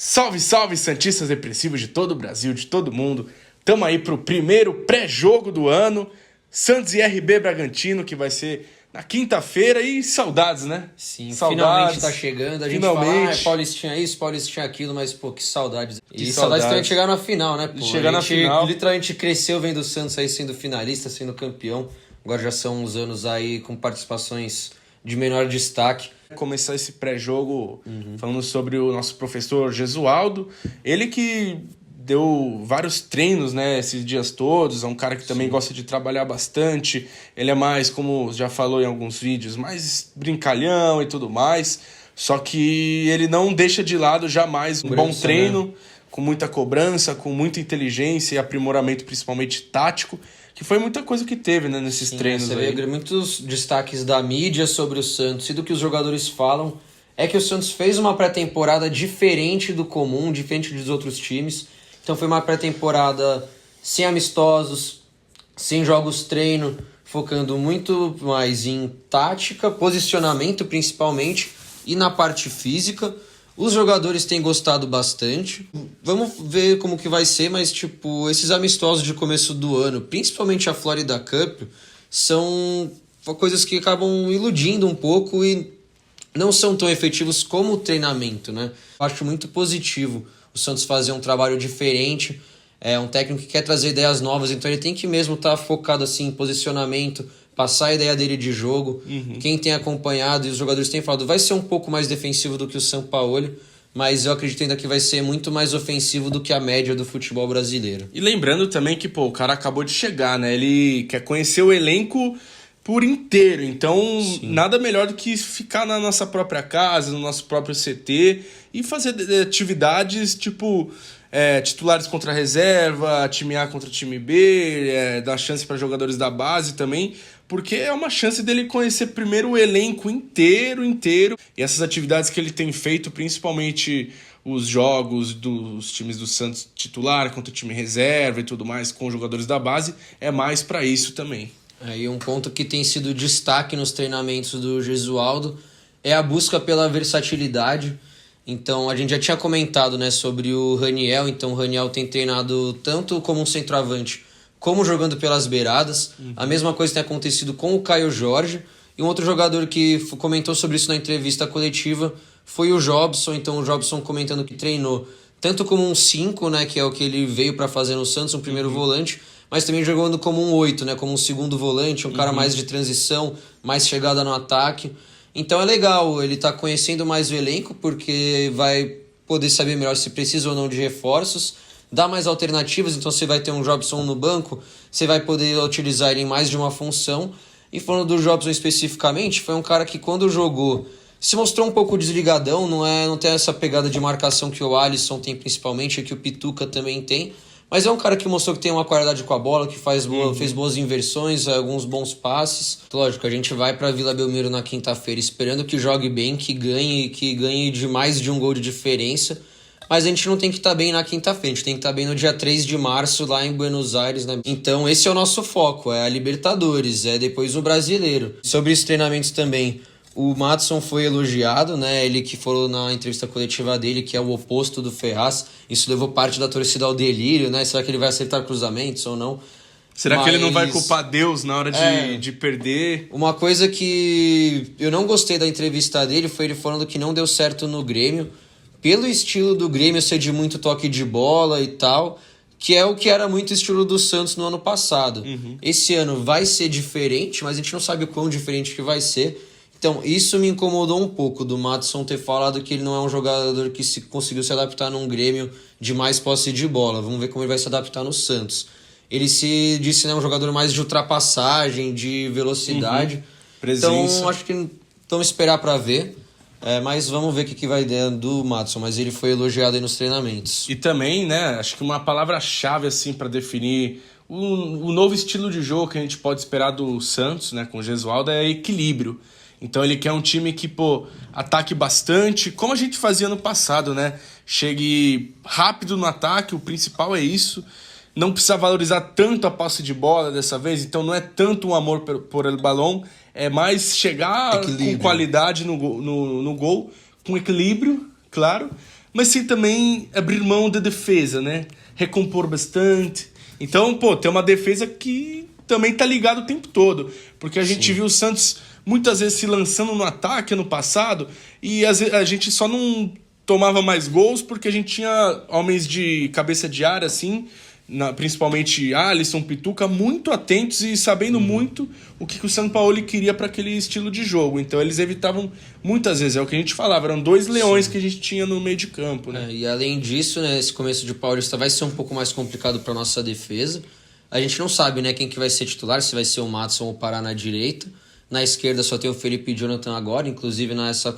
Salve, salve, santistas depressivos de todo o Brasil, de todo mundo. Tamo aí pro primeiro pré-jogo do ano. Santos e RB Bragantino, que vai ser na quinta-feira. E saudades, né? Sim, saudades. Finalmente tá chegando. A gente fala, Paulistinha isso, Paulistinha aquilo, mas, pô, que saudades. E saudades também de chegar na final, né, pô? Chegar na final. Literalmente cresceu vendo o Santos aí sendo finalista, sendo campeão. Agora já são uns anos aí com participações de menor destaque. Começar esse pré-jogo falando sobre o nosso professor Gesualdo. Ele que deu vários treinos, né, esses dias todos. É um cara que também gosta de trabalhar bastante. Ele é mais, como já falou em alguns vídeos, mais brincalhão e tudo mais. Só que ele não deixa de lado jamais um bom treino, né? Com muita cobrança, com muita inteligência e aprimoramento, principalmente tático. Que foi muita coisa que teve, né, nesses treinos você aí. Vê muitos destaques da mídia sobre o Santos e do que os jogadores falam. É que o Santos fez uma pré-temporada diferente do comum, diferente dos outros times. Então foi uma pré-temporada sem amistosos, sem jogos treino, focando muito mais em tática, posicionamento principalmente, e na parte física. Os jogadores têm gostado bastante. Vamos ver como que vai ser, mas tipo, esses amistosos de começo do ano, principalmente a Florida Cup, são coisas que acabam iludindo um pouco e não são tão efetivos como o treinamento, né? Eu acho muito positivo o Santos fazer um trabalho diferente. É um técnico que quer trazer ideias novas, então ele tem que mesmo estar focado assim, em posicionamento, passar a ideia dele de jogo. Quem tem acompanhado e os jogadores têm falado, vai ser um pouco mais defensivo do que o Sampaoli, mas eu acredito ainda que vai ser muito mais ofensivo do que a média do futebol brasileiro. E lembrando também que, pô, o cara acabou de chegar, né? Ele quer conhecer o elenco por inteiro, então nada melhor do que ficar na nossa própria casa, no nosso próprio CT e fazer atividades tipo titulares contra a reserva, time A contra time B, dar chance para jogadores da base também, porque é uma chance dele conhecer primeiro o elenco inteiro, e essas atividades que ele tem feito, principalmente os jogos dos times do Santos titular contra o time reserva e tudo mais, com os jogadores da base, é mais para isso também. E um ponto que tem sido destaque nos treinamentos do Gesualdo é a busca pela versatilidade. Então, a gente já tinha comentado, né, sobre o Raniel. Então, o Raniel tem treinado tanto como um centroavante, como jogando pelas beiradas. A mesma coisa tem acontecido com o Caio Jorge. E um outro jogador que comentou sobre isso na entrevista coletiva foi o Jobson. Então, o Jobson comentando que treinou tanto como um 5, né, que é o que ele veio para fazer no Santos, um primeiro volante, mas também jogando como um 8, né, como um segundo volante, um cara mais de transição, mais chegada no ataque. Então é legal, ele tá conhecendo mais o elenco, porque vai poder saber melhor se precisa ou não de reforços, dá mais alternativas, então você vai ter um Jobson no banco, você vai poder utilizar ele em mais de uma função. E falando do Jobson especificamente, foi um cara que quando jogou se mostrou um pouco desligadão, não tem essa pegada de marcação que o Alisson tem principalmente, que o Pituca também tem. Mas é um cara que mostrou que tem uma qualidade com a bola, que fez boas inversões, alguns bons passes. Lógico, a gente vai pra Vila Belmiro na quinta-feira esperando que jogue bem, que ganhe de mais de um gol de diferença. Mas a gente não tem que estar bem na quinta-feira, a gente tem que estar bem no dia 3 de março lá em Buenos Aires, né? Então esse é o nosso foco, é a Libertadores, é depois o Brasileiro. Sobre os treinamentos também, o Madson foi elogiado, né? Ele que falou na entrevista coletiva dele que é o oposto do Ferraz. Isso levou parte da torcida ao delírio, né? Será que ele vai acertar cruzamentos ou não? Será que ele não vai culpar Deus na hora de perder? Uma coisa que eu não gostei da entrevista dele foi ele falando que não deu certo no Grêmio, pelo estilo do Grêmio ser de muito toque de bola e tal, que é o que era muito estilo do Santos no ano passado. Esse ano vai ser diferente, mas a gente não sabe o quão diferente que vai ser. Então, isso me incomodou um pouco do Madson ter falado que ele não é um jogador que conseguiu se adaptar num Grêmio de mais posse de bola. Vamos ver como ele vai se adaptar no Santos. Ele se disse, né, um jogador mais de ultrapassagem, de velocidade. Presença. Então, acho que vamos esperar para ver. Mas vamos ver o que vai dar do Madson. Mas ele foi elogiado aí nos treinamentos. E também, né, acho que uma palavra-chave assim para definir o novo estilo de jogo que a gente pode esperar do Santos, né, com o Gesualdo, é equilíbrio. Então ele quer um time que, ataque bastante, como a gente fazia no passado, né? Chegue rápido no ataque, o principal é isso. Não precisa valorizar tanto a posse de bola dessa vez, então não é tanto um amor por el balão, é mais chegar com qualidade no gol, com equilíbrio, claro, mas sim também abrir mão da defesa, né? Recompor bastante. Então, tem uma defesa que também tá ligada o tempo todo. Porque a gente viu o Santos muitas vezes se lançando no ataque ano passado e a gente só não tomava mais gols porque a gente tinha homens de cabeça de área, assim, principalmente Alisson, Pituca, muito atentos e sabendo muito o que o Sampaoli queria para aquele estilo de jogo. Então eles evitavam muitas vezes, é o que a gente falava, eram 2 leões que a gente tinha no meio de campo, né? E além disso, né, esse começo de Paulista vai ser um pouco mais complicado para nossa defesa. A gente não sabe, né, quem que vai ser titular, se vai ser o Madison ou o Pará na direita. Na esquerda só tem o Felipe Jonathan agora, inclusive nessa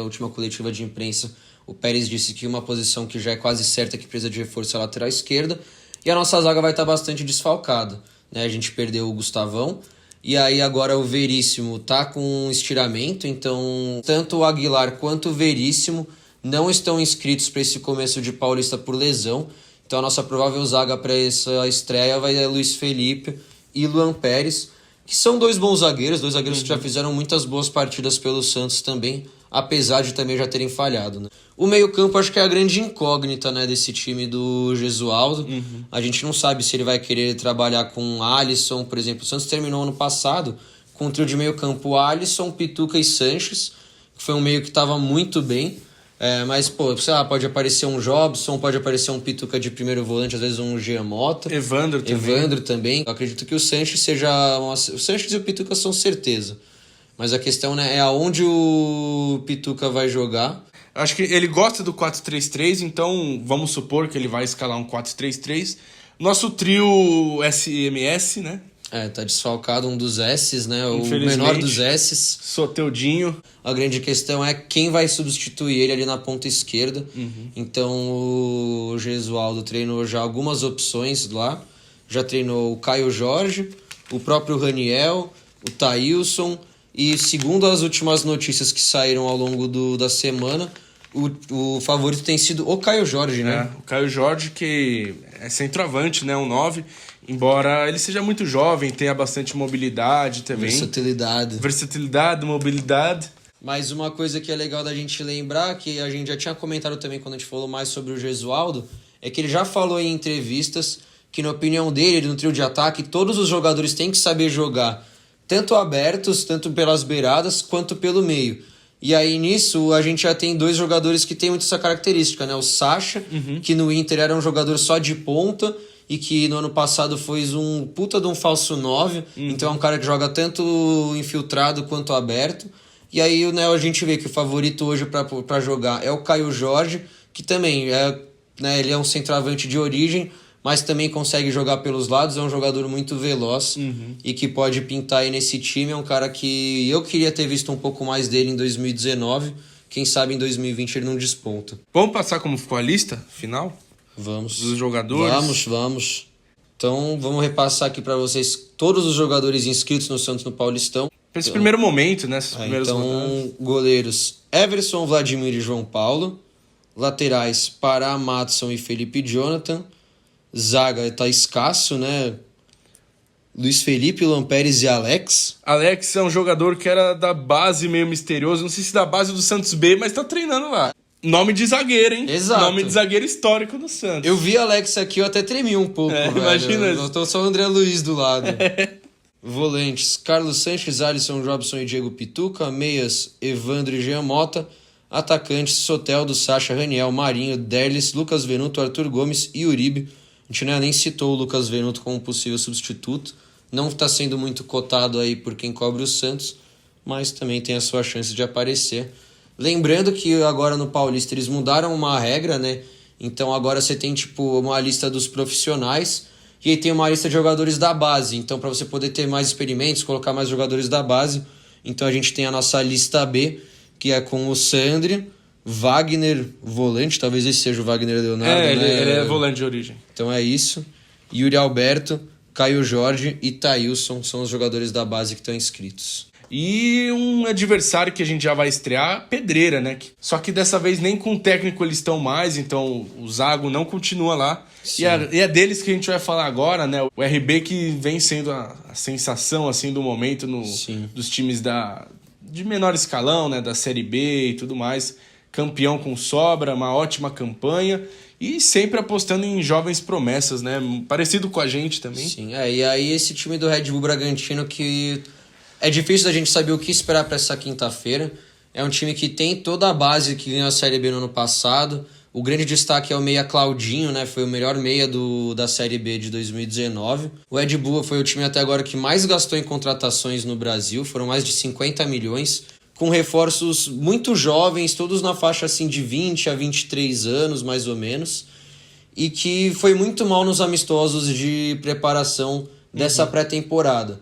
última coletiva de imprensa, o Pérez disse que uma posição que já é quase certa que precisa de reforço é a lateral esquerda. E a nossa zaga vai estar bastante desfalcada, né? A gente perdeu o Gustavão, e aí agora o Veríssimo tá com um estiramento, então tanto o Aguilar quanto o Veríssimo não estão inscritos para esse começo de Paulista por lesão. Então a nossa provável zaga para essa estreia vai ser Luiz Felipe e Luan Pérez, que são 2 bons zagueiros, 2 zagueiros que já fizeram muitas boas partidas pelo Santos também, apesar de também já terem falhado, né? O meio-campo acho que é a grande incógnita, né, desse time do Gesualdo. A gente não sabe se ele vai querer trabalhar com Alisson, por exemplo. O Santos terminou ano passado com um trio de meio-campo Alisson, Pituca e Sanches, que foi um meio que estava muito bem. Mas, sei lá, pode aparecer um Jobson, pode aparecer um Pituca de primeiro volante, às vezes um Jean Mota. Evandro também. Eu acredito que o Sanches seja... O Sanches e o Pituca são certeza. Mas a questão, né, é aonde o Pituca vai jogar. Acho que ele gosta do 4-3-3, então vamos supor que ele vai escalar um 4-3-3. Nosso trio SMS, né? Tá desfalcado um dos S's, né? O menor dos S's. Soteudinho. A grande questão é quem vai substituir ele ali na ponta esquerda. Então o Gesualdo treinou já algumas opções lá. Já treinou o Caio Jorge, o próprio Raniel, o Thailson. E segundo as últimas notícias que saíram ao longo da semana, o favorito tem sido o Caio Jorge, né? O Caio Jorge, que é centroavante, né? Um 9. Embora ele seja muito jovem, tenha bastante mobilidade também. Versatilidade, mobilidade. Mas uma coisa que é legal da gente lembrar, que a gente já tinha comentado também quando a gente falou mais sobre o Gesualdo, é que ele já falou em entrevistas que, na opinião dele, no trio de ataque, todos os jogadores têm que saber jogar tanto abertos, tanto pelas beiradas, quanto pelo meio. E aí, nisso, a gente já tem 2 jogadores que têm muito essa característica, né? O Sacha, que no Inter era um jogador só de ponta e que no ano passado foi um puta de um falso 9. Então é um cara que joga tanto infiltrado quanto aberto. E aí, né, a gente vê que o favorito hoje para jogar é o Caio Jorge, que também né, ele é um centroavante de origem, mas também consegue jogar pelos lados, é um jogador muito veloz e que pode pintar aí nesse time. É um cara que eu queria ter visto um pouco mais dele em 2019. Quem sabe em 2020 ele não desponta. Vamos passar como ficou a lista final? Vamos. Dos jogadores? Vamos. Então, vamos repassar aqui para vocês todos os jogadores inscritos no Santos no Paulistão. Para esse primeiro momento, né? Essas primeiras rodadas. Goleiros: Everson, Vladimir e João Paulo. Laterais: Pará, Madison e Felipe Jonathan. Zaga tá escasso, né? Luiz Felipe, Luan Pérez e Alex. Alex é um jogador que era da base, meio misterioso. Não sei se da base do Santos B, mas tá treinando lá. Nome de zagueiro, hein? Exato. Nome de zagueiro histórico do Santos. Eu vi Alex aqui, eu até tremi um pouco, velho. Imagina. Eu tô só o André Luiz do lado. Volantes: Carlos Sanches, Alisson, Jobson e Diego Pituca. Meias: Evandro e Jean Mota. Atacantes: Soteldo, Sacha, Raniel, Marinho, Derlis, Lucas Venuto, Arthur Gomes e Uribe. A gente nem citou o Lucas Venuto como possível substituto. Não está sendo muito cotado aí por quem cobre o Santos, mas também tem a sua chance de aparecer. Lembrando que agora no Paulista eles mudaram uma regra, né? Então agora você tem tipo uma lista dos profissionais e aí tem uma lista de jogadores da base. Então para você poder ter mais experimentos, colocar mais jogadores da base, então a gente tem a nossa lista B, que é com o Sandri, Wagner, volante, talvez esse seja o Wagner Leonardo, né? Ele é volante de origem. Então é isso. Yuri Alberto, Caio Jorge e Thailson são os jogadores da base que estão inscritos. E um adversário que a gente já vai estrear, Pedreira, né? Só que dessa vez nem com o técnico eles estão mais, então o Zago não continua lá. E é deles que a gente vai falar agora, né? O RB que vem sendo a sensação assim do momento dos times de menor escalão, né? Da Série B e tudo mais. campeão com sobra, uma ótima campanha e sempre apostando em jovens promessas, né? Parecido com a gente também. Sim, e aí esse time do Red Bull Bragantino que é difícil da gente saber o que esperar para essa quinta-feira. É um time que tem toda a base que ganhou a Série B no ano passado. O grande destaque é o meia Claudinho, né? Foi o melhor meia da Série B de 2019. O Red Bull foi o time até agora que mais gastou em contratações no Brasil. Foram mais de 50 milhões, com reforços muito jovens, todos na faixa assim, de 20 a 23 anos, mais ou menos. E que foi muito mal nos amistosos de preparação dessa pré-temporada.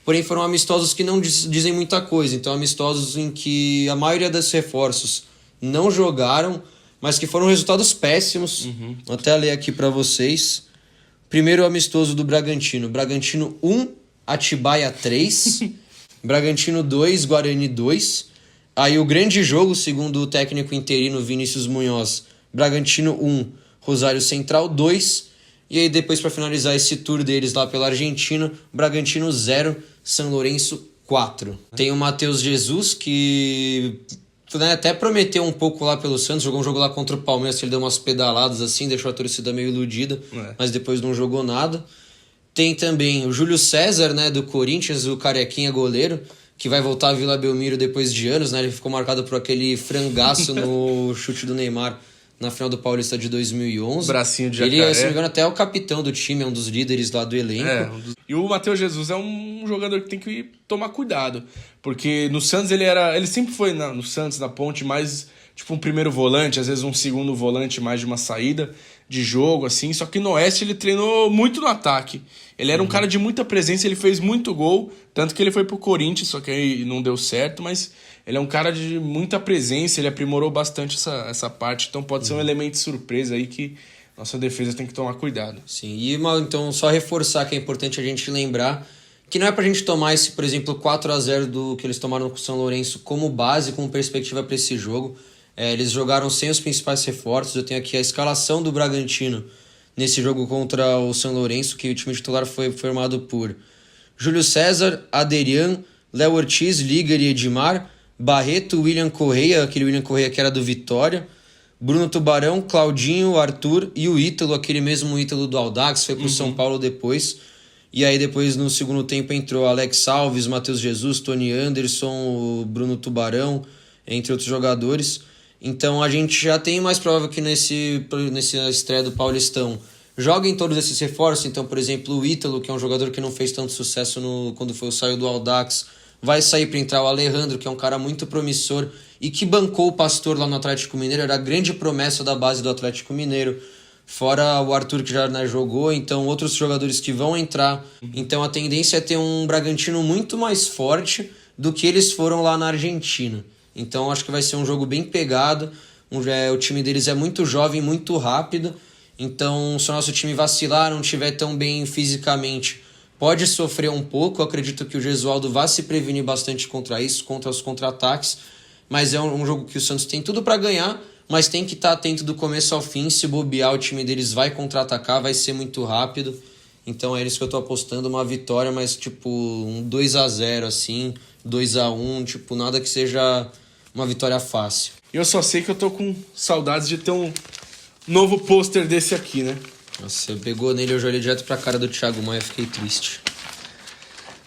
Porém, foram amistosos que não dizem muita coisa. Então, amistosos em que a maioria dos reforços não jogaram, mas que foram resultados péssimos. Vou até ler aqui para vocês. Primeiro amistoso do Bragantino. Bragantino 1, Atibaia 3. Bragantino 2, Guarani 2. Aí o grande jogo, segundo o técnico interino Vinícius Munhoz. Bragantino 1, Rosário Central 2. E aí depois, para finalizar esse tour deles lá pela Argentina, Bragantino 0, São Lourenço 4. Tem o Matheus Jesus, que até prometeu um pouco lá pelo Santos, jogou um jogo lá contra o Palmeiras, que ele deu umas pedaladas assim, deixou a torcida meio iludida, mas depois não jogou nada. Tem também o Júlio César, né, do Corinthians, o carequinha goleiro, que vai voltar a Vila Belmiro depois de anos, né? Ele ficou marcado por aquele frangaço no chute do Neymar na final do Paulista de 2011. Bracinho de jacaré. Ele, se não me engano, até é o capitão do time, é um dos líderes lá do elenco. E o Matheus Jesus é um jogador que tem que tomar cuidado, porque no Santos ele sempre foi no Santos, na Ponte, mais tipo um primeiro volante, às vezes um segundo volante, mais de uma saída de jogo, assim. Só que no Oeste ele treinou muito no ataque. Ele era um cara de muita presença, ele fez muito gol, tanto que ele foi pro Corinthians, só que aí não deu certo, mas ele é um cara de muita presença, ele aprimorou bastante essa parte, então pode ser um elemento de surpresa aí que nossa defesa tem que tomar cuidado. Sim, e então só reforçar que é importante a gente lembrar que não é pra gente tomar esse, por exemplo, 4-0 do que eles tomaram com o São Lourenço como base, como perspectiva para esse jogo. Eles jogaram sem os principais reforços. Eu tenho aqui a escalação do Bragantino nesse jogo contra o São Lourenço, que o time titular foi formado por Júlio César, Aderian, Léo Ortiz, Liger e Edmar, Barreto, William Correia, aquele William Correia que era do Vitória, Bruno Tubarão, Claudinho, Arthur e o Ítalo, aquele mesmo Ítalo do Audax, foi pro São Paulo depois. E aí depois no segundo tempo entrou Alex Alves, Matheus Jesus, Tony Anderson, o Bruno Tubarão, entre outros jogadores. Então a gente já tem mais provável que nessa estreia do Paulistão joguem todos esses reforços. Então, por exemplo, o Ítalo, que é um jogador que não fez tanto sucesso quando saiu do Audax, vai sair para entrar o Alejandro, que é um cara muito promissor e que bancou o Pastor lá no Atlético Mineiro, era a grande promessa da base do Atlético Mineiro. Fora o Arthur, que já jogou, então outros jogadores que vão entrar. Então a tendência é ter um Bragantino muito mais forte do que eles foram lá na Argentina. Então acho que vai ser um jogo bem pegado. O time deles é muito jovem, muito rápido. Então se o nosso time vacilar, não estiver tão bem fisicamente, pode sofrer um pouco. Eu acredito que o Gesualdo vai se prevenir bastante contra isso, contra os contra-ataques. Mas é um jogo que o Santos tem tudo para ganhar, mas tem que estar atento do começo ao fim. Se bobear, o time deles vai contra-atacar, vai ser muito rápido. Então é isso que eu tô apostando, uma vitória, mas tipo um 2-0 assim, 2-1, tipo nada que seja uma vitória fácil. Eu só sei que eu tô com saudades de ter um novo pôster desse aqui, né? Nossa, você pegou nele, eu já olhei direto pra cara do Thiago Maia, fiquei triste.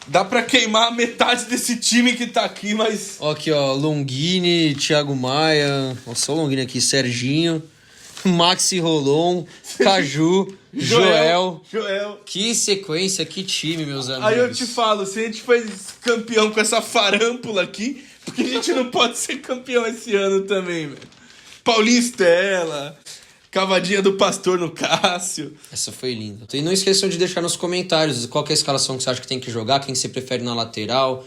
Dá pra queimar metade desse time que tá aqui, mas... Ó, aqui, ó, Longini, Thiago Maia, só o Longini aqui, Serginho, Maxi Rolon, Caju, Joel. Que sequência, que time, meus amigos. Aí eu te falo, se a gente foi campeão com essa farâmpula aqui, porque a gente não pode ser campeão esse ano também, velho. Paulinho Stella, cavadinha do Pastor no Cássio. Essa foi linda. E não esqueçam de deixar nos comentários qual que é a escalação que você acha que tem que jogar, quem você prefere na lateral,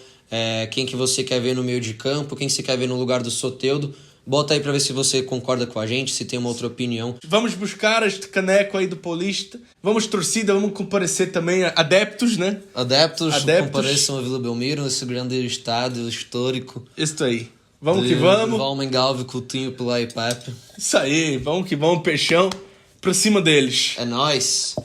quem que você quer ver no meio de campo, quem você quer ver no lugar do Soteldo. Bota aí pra ver se você concorda com a gente, se tem uma outra opinião. Vamos buscar este caneco aí do Paulista. Vamos torcida, vamos comparecer também adeptos, né? Adeptos. Compareçam a Vila Belmiro, esse grande estádio histórico. Isso aí. Vamos que vamos. Valmen Galve, Coutinho, Pilar e Pepe. Isso aí, vamos que vamos, peixão. Pra cima deles. É nóis.